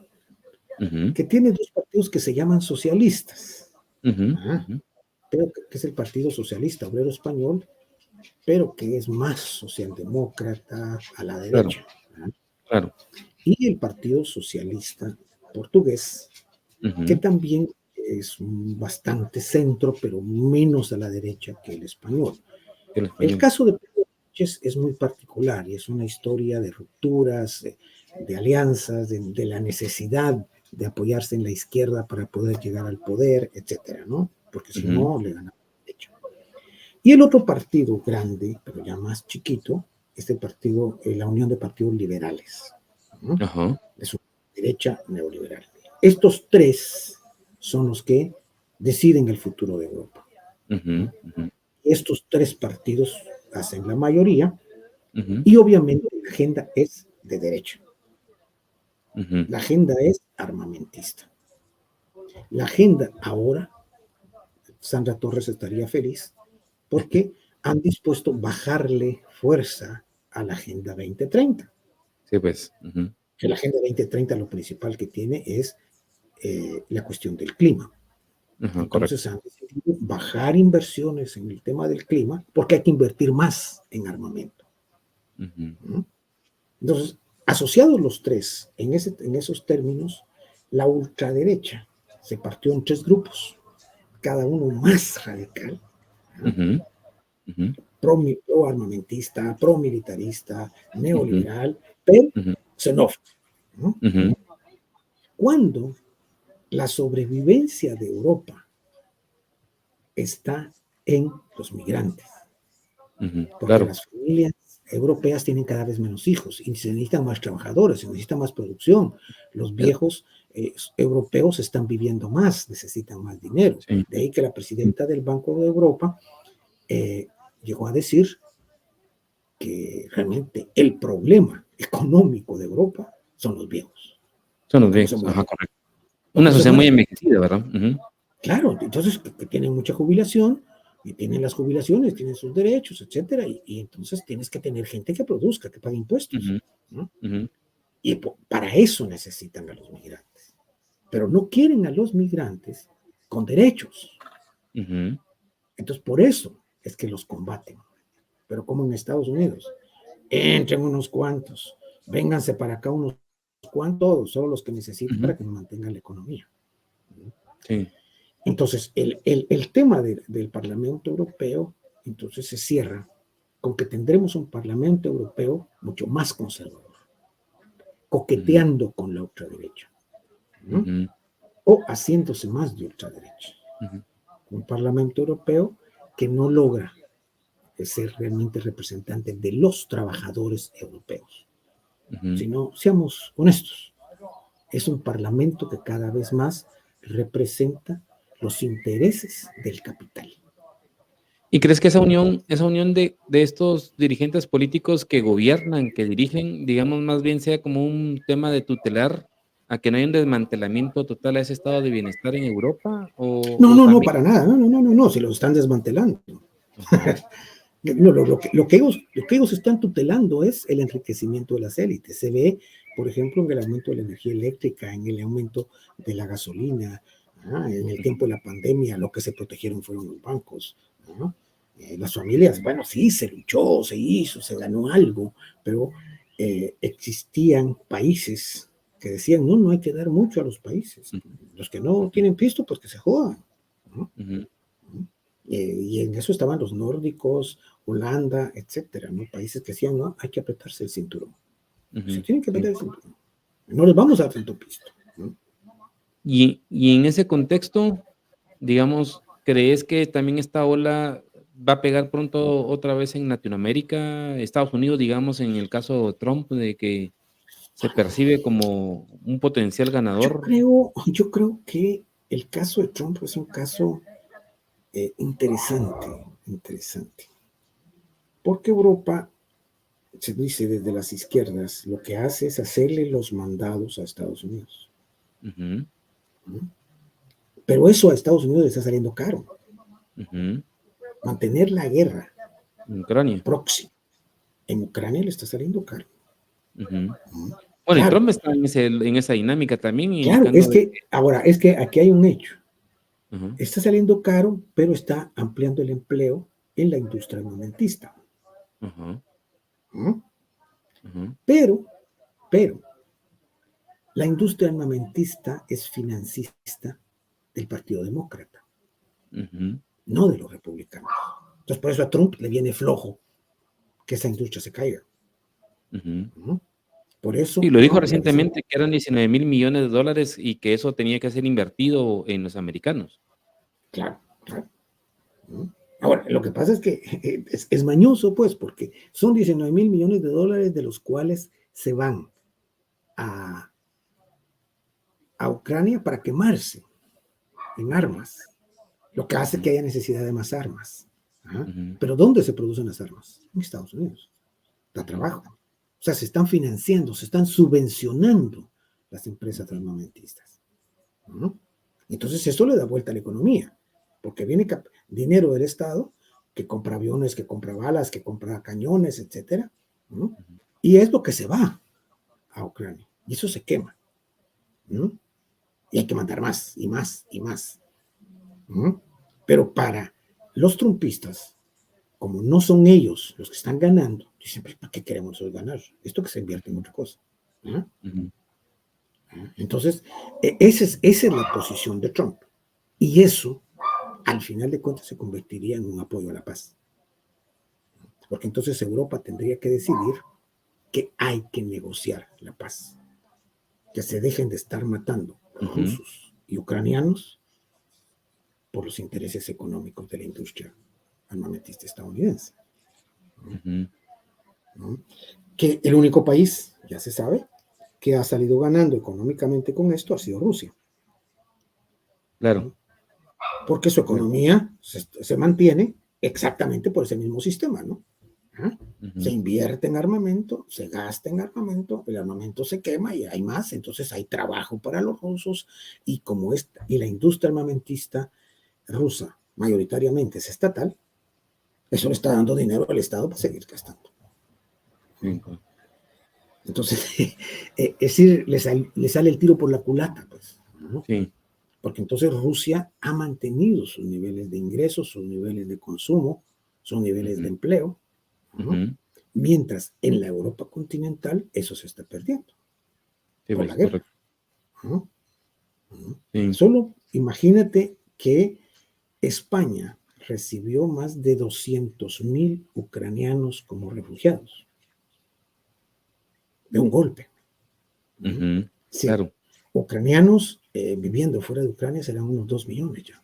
Speaker 2: que tiene dos partidos que se llaman socialistas. Creo que es el Partido Socialista Obrero Español, pero que es más socialdemócrata a la derecha.
Speaker 1: Claro.
Speaker 2: Y el Partido Socialista Portugués, que también es bastante centro, pero menos a la derecha que el español. El caso de Pedro Sánchez es muy particular y es una historia de rupturas, de alianzas, de la necesidad de apoyarse en la izquierda para poder llegar al poder, etcétera, ¿no? Porque si no, le ganan la derecha. Y el otro partido grande, pero ya más chiquito, es el partido, la Unión de Partidos Liberales. Es una derecha neoliberal. Estos tres son los que deciden el futuro de Europa. Estos tres partidos hacen la mayoría y obviamente la agenda es de derecha. La agenda es armamentista. La agenda ahora, Sandra Torres estaría feliz porque han dispuesto bajarle fuerza a la Agenda 2030.
Speaker 1: Sí, pues.
Speaker 2: Que la Agenda 2030 lo principal que tiene es la cuestión del clima. Entonces han decidido bajar inversiones en el tema del clima porque hay que invertir más en armamento. Entonces, asociados los tres en esos términos, la ultraderecha se partió en tres grupos, cada uno más radical, pro armamentista, pro militarista, neoliberal, pero xenófobo. Cuando la sobrevivencia de Europa está en los migrantes, porque las familias europeas tienen cada vez menos hijos y se necesitan más trabajadores, se necesita más producción. Los viejos europeos están viviendo más, necesitan más dinero. De ahí que la presidenta del Banco de Europa llegó a decir que realmente el problema económico de Europa son los viejos.
Speaker 1: Son los viejos, correcto. Una sociedad muy envejecida, ¿verdad?
Speaker 2: Claro, entonces que tienen mucha jubilación, y tienen las jubilaciones, tienen sus derechos, etcétera, y entonces tienes que tener gente que produzca, que pague impuestos, ¿no? Y para eso necesitan a los migrantes, pero no quieren a los migrantes con derechos. Entonces por eso es que los combaten, pero como en Estados Unidos, entren unos cuantos, vénganse para acá unos cuantos, solo los que necesitan para que nos mantengan la economía.
Speaker 1: Sí.
Speaker 2: Entonces, el tema del Parlamento Europeo, entonces se cierra con que tendremos un Parlamento Europeo mucho más conservador, coqueteando con la ultraderecha, o haciéndose más de ultraderecha. Un Parlamento Europeo que no logra ser realmente representante de los trabajadores europeos, sino, seamos honestos, es un Parlamento que cada vez más representa los intereses del capital.
Speaker 1: ¿Y crees que esa unión de estos dirigentes políticos que gobiernan, que dirigen, digamos, más bien sea como un tema de tutelar a que no haya un desmantelamiento total a ese estado de bienestar en Europa?
Speaker 2: No, para nada, no, se lo están desmantelando. No, lo que ellos están tutelando es el enriquecimiento de las élites. Se ve, por ejemplo, en el aumento de la energía eléctrica, en el aumento de la gasolina. En el tiempo de la pandemia, lo que se protegieron fueron los bancos. Las familias, bueno, sí, se luchó, se hizo, se ganó algo, pero existían países que decían, no hay que dar mucho a los países. Los que no tienen pisto, pues que se jodan. Y en eso estaban los nórdicos, Holanda, etcétera, ¿no? Países que decían, no, hay que apretarse el cinturón. Se tienen que apretar el cinturón. No les vamos a dar tanto pisto, ¿no?
Speaker 1: Y en ese contexto, digamos, ¿crees que también esta ola va a pegar pronto otra vez en Latinoamérica, Estados Unidos, digamos, en el caso de Trump, de que se percibe como un potencial ganador?
Speaker 2: Yo creo que el caso de Trump es un caso interesante, porque Europa, se dice desde las izquierdas, lo que hace es hacerle los mandados a Estados Unidos.
Speaker 1: Ujú,
Speaker 2: ¿No? Pero eso a Estados Unidos le está saliendo caro.
Speaker 1: ujú.
Speaker 2: Mantener la guerra
Speaker 1: En Ucrania.
Speaker 2: proxy en Ucrania le está saliendo caro.
Speaker 1: Ujú.
Speaker 2: ¿No?
Speaker 1: Bueno, y
Speaker 2: Claro,
Speaker 1: Trump está en esa dinámica también,
Speaker 2: claro,
Speaker 1: indicando de que
Speaker 2: es que aquí hay un hecho.
Speaker 1: ujú,
Speaker 2: Está saliendo caro, pero está ampliando el empleo en la industria armamentista.
Speaker 1: ujú,
Speaker 2: ¿No?
Speaker 1: ujú,
Speaker 2: Pero, la industria armamentista es financista del Partido Demócrata,
Speaker 1: ujú,
Speaker 2: no de los republicanos. Entonces, por eso a Trump le viene flojo que esa industria se caiga.
Speaker 1: ujú.
Speaker 2: ¿No? Por
Speaker 1: Sí,
Speaker 2: eso
Speaker 1: lo dijo
Speaker 2: Trump le dice,
Speaker 1: recientemente que eran 19.000 millones de dólares y que eso tenía que ser invertido en los americanos.
Speaker 2: claro. ¿No? Ahora, lo que pasa es que es mañoso, pues, porque son 19 mil millones de dólares de los cuales se van a, a Ucrania para quemarse en armas, lo que hace
Speaker 1: Ujú,
Speaker 2: que haya necesidad de más armas. ¿Ah?
Speaker 1: ujú,
Speaker 2: Pero ¿dónde se producen las armas? En Estados Unidos. Da
Speaker 1: ujú,
Speaker 2: trabajo. O sea, se están financiando, se están subvencionando las empresas
Speaker 1: ujú,
Speaker 2: armamentistas. ¿No? Entonces, eso le da vuelta a la economía, porque viene dinero del Estado que compra aviones, que compra balas, que compra cañones, etcétera, ¿no?
Speaker 1: ujú,
Speaker 2: Y es lo que se va a Ucrania. Y eso se quema. ¿No? Y hay que mandar más y más y más. ¿No? Pero para los trumpistas, como no son ellos los que están ganando, dicen, ¿para qué queremos nosotros ganar? Esto que se invierte en otra cosa. ¿No?
Speaker 1: ujú,
Speaker 2: Entonces, esa es la posición de Trump. Y eso, al final de cuentas, se convertiría en un apoyo a la paz. Porque entonces Europa tendría que decidir que hay que negociar la paz. Que se dejen de estar matando
Speaker 1: ujú,
Speaker 2: rusos y ucranianos por los intereses económicos de la industria armamentista estadounidense.
Speaker 1: ujú.
Speaker 2: ¿No? Que el único país, ya se sabe, que ha salido ganando económicamente con esto ha sido Rusia.
Speaker 1: Claro,
Speaker 2: ¿No? Porque su
Speaker 1: claro.
Speaker 2: economía se mantiene exactamente por ese mismo sistema, ¿no? ¿Ah? Se
Speaker 1: Ujú,
Speaker 2: invierte en armamento, se gasta en armamento, el armamento se quema y hay más, entonces hay trabajo para los rusos y y la industria armamentista rusa mayoritariamente es estatal, eso le está dando dinero al Estado para seguir gastando.
Speaker 1: sí, claro.
Speaker 2: Entonces, es decir, le sale el tiro por la culata, pues, ¿no?
Speaker 1: Sí.
Speaker 2: Porque entonces Rusia ha mantenido sus niveles de ingresos, sus niveles de consumo, sus niveles de
Speaker 1: Ujú,
Speaker 2: empleo, ¿no?
Speaker 1: ujú.
Speaker 2: Mientras en la Europa continental eso se está perdiendo
Speaker 1: Sí,
Speaker 2: por la
Speaker 1: pues,
Speaker 2: guerra.
Speaker 1: correcto.
Speaker 2: ¿No?
Speaker 1: Sí.
Speaker 2: Solo imagínate que España recibió más de 200.000 ucranianos como refugiados de un golpe. ¿No?
Speaker 1: Ujú,
Speaker 2: Sí,
Speaker 1: claro.
Speaker 2: ucranianos viviendo fuera de Ucrania serán unos 2 millones ya.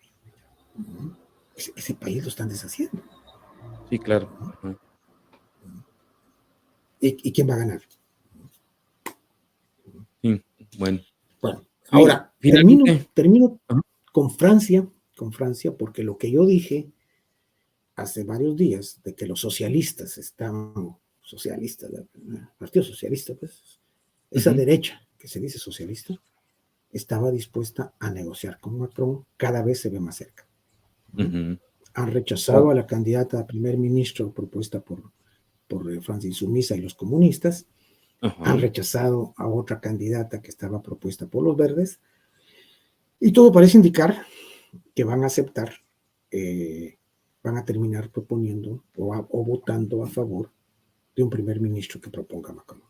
Speaker 2: ¿No? Ese país lo están deshaciendo.
Speaker 1: Sí, claro. Ajá.
Speaker 2: ¿Y quién va a ganar?
Speaker 1: Sí, bueno.
Speaker 2: Bueno,
Speaker 1: Sí,
Speaker 2: ahora
Speaker 1: finalmente.
Speaker 2: termino
Speaker 1: Ajá.
Speaker 2: con Francia, porque lo que yo dije hace varios días de que los socialistas estaban, socialistas, el Partido Socialista, pues, esa
Speaker 1: Ujú,
Speaker 2: derecha que se dice socialista, estaba dispuesta a negociar con Macron, cada vez se ve más cerca. ¿Mm?
Speaker 1: ujú.
Speaker 2: Han
Speaker 1: Oh,
Speaker 2: rechazado a la candidata a primer ministro propuesta por Francia Insumisa y los comunistas, han
Speaker 1: ajá.
Speaker 2: rechazado a otra candidata que estaba propuesta por los verdes, y todo parece indicar que van a aceptar, eh, van a terminar proponiendo o votando a favor de un primer ministro que proponga Macron.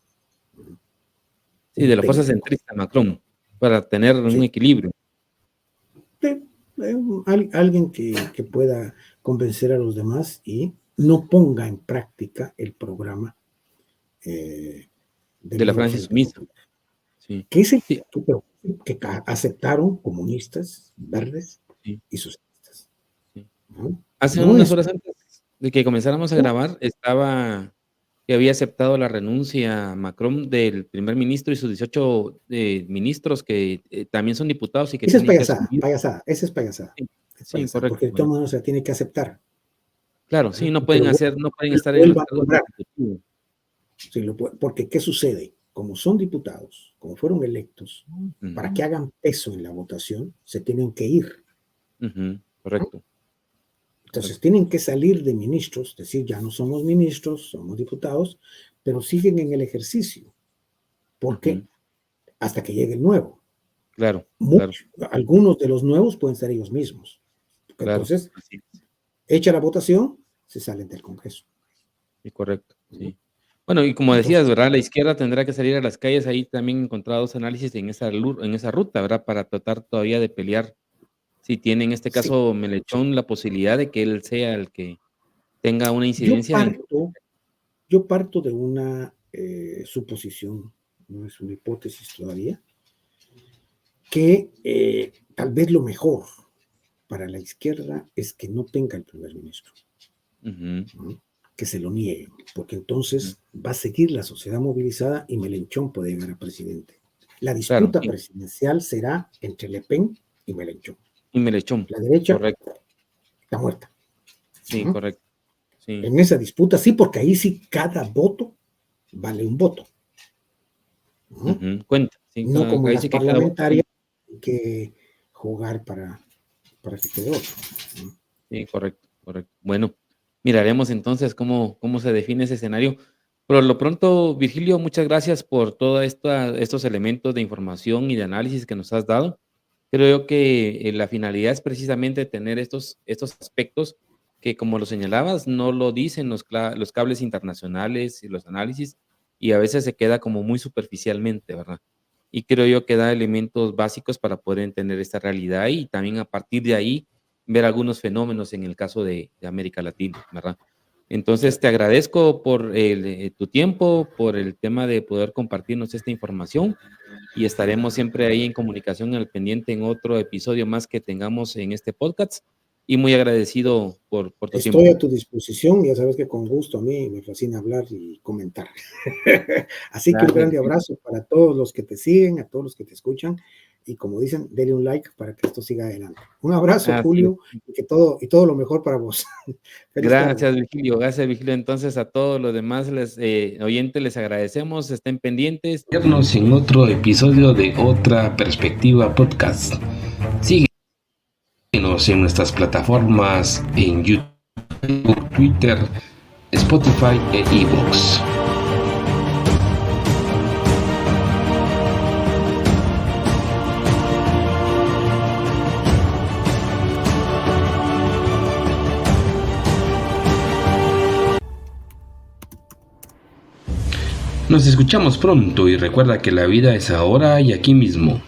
Speaker 1: Sí,
Speaker 2: Un
Speaker 1: de la fuerza
Speaker 2: técnico.
Speaker 1: centrista Macron, para tener un
Speaker 2: Sí.
Speaker 1: equilibrio.
Speaker 2: Sí, alguien que pueda convencer a los demás y no ponga en práctica el programa
Speaker 1: de la Francia Sumisa. Sí.
Speaker 2: Que es el que aceptaron comunistas, verdes y socialistas.
Speaker 1: Sí. Hace unas horas antes de que comenzáramos a grabar, estaba que había aceptado la renuncia Macron del primer ministro y sus 18 ministros que también son diputados y que
Speaker 2: esa es
Speaker 1: tienen
Speaker 2: payasada, esa es payasada.
Speaker 1: Sí,
Speaker 2: es
Speaker 1: sí,
Speaker 2: payasada,
Speaker 1: correcto.
Speaker 2: Porque de todas maneras se tiene que aceptar.
Speaker 1: Claro, sí, no pueden estar en el cargo ejecutivo.
Speaker 2: Sí, porque ¿qué sucede? Como son diputados, como fueron electos, para que hagan peso en la votación, se tienen que ir.
Speaker 1: Correcto.
Speaker 2: Entonces tienen que salir de ministros, decir, ya no somos ministros, somos diputados, pero siguen en el ejercicio. ¿Por qué? Hasta que llegue el nuevo.
Speaker 1: Claro,
Speaker 2: Algunos de los nuevos pueden ser ellos mismos. Entonces, hecha la votación, se salen del Congreso.
Speaker 1: Sí, correcto, sí. Bueno, y como decías, ¿verdad? La izquierda tendrá que salir a las calles. Ahí también he encontrado dos análisis en esa ruta, ¿verdad? Para tratar todavía de pelear. Si tiene en este caso Melechón la posibilidad de que él sea el que tenga una incidencia.
Speaker 2: Yo parto de una suposición, no es una hipótesis todavía, que tal vez lo mejor para la izquierda es que no tenga el primer ministro. ¿No? Que se lo nieguen, porque entonces va a seguir la sociedad movilizada y Melenchón puede llegar a presidente. La disputa presidencial será entre Le Pen y Melenchón. La derecha está muerta.
Speaker 1: Sí, correcto. Sí.
Speaker 2: En esa disputa sí, porque ahí sí cada voto vale un voto.
Speaker 1: Cuenta. Sí,
Speaker 2: no como en las parlamentarias, hay que jugar para que quede otro.
Speaker 1: Sí, correcto. Bueno, miraremos entonces cómo se define ese escenario. Por lo pronto, Virgilio, muchas gracias por todos estos elementos de información y de análisis que nos has dado. Creo que la finalidad es precisamente tener estos aspectos que, como lo señalabas, no lo dicen los cables internacionales y los análisis, y a veces se queda como muy superficialmente, ¿verdad? Y creo yo que da elementos básicos para poder entender esta realidad y también a partir de ahí ver algunos fenómenos en el caso de América Latina, ¿verdad? Entonces, te agradezco por tu tiempo, por el tema de poder compartirnos esta información y estaremos siempre ahí en comunicación al pendiente en otro episodio más que tengamos en este podcast y muy agradecido por tu tiempo.
Speaker 2: Estoy a tu disposición, ya sabes que con gusto a mí me fascina hablar y comentar. Así que un grande abrazo para todos los que te siguen, a todos los que te escuchan y como dicen, denle un like para que esto siga adelante. Un abrazo, Julio, y todo lo mejor para vos.
Speaker 1: Gracias, Virgilio. Gracias, Virgilio. Entonces, a todos los demás oyentes les agradecemos. Estén pendientes.
Speaker 3: Vernos en otro episodio de Otra Perspectiva Podcast. Síguenos en nuestras plataformas en YouTube, Twitter, Spotify e iVoox. Nos escuchamos pronto y recuerda que la vida es ahora y aquí mismo.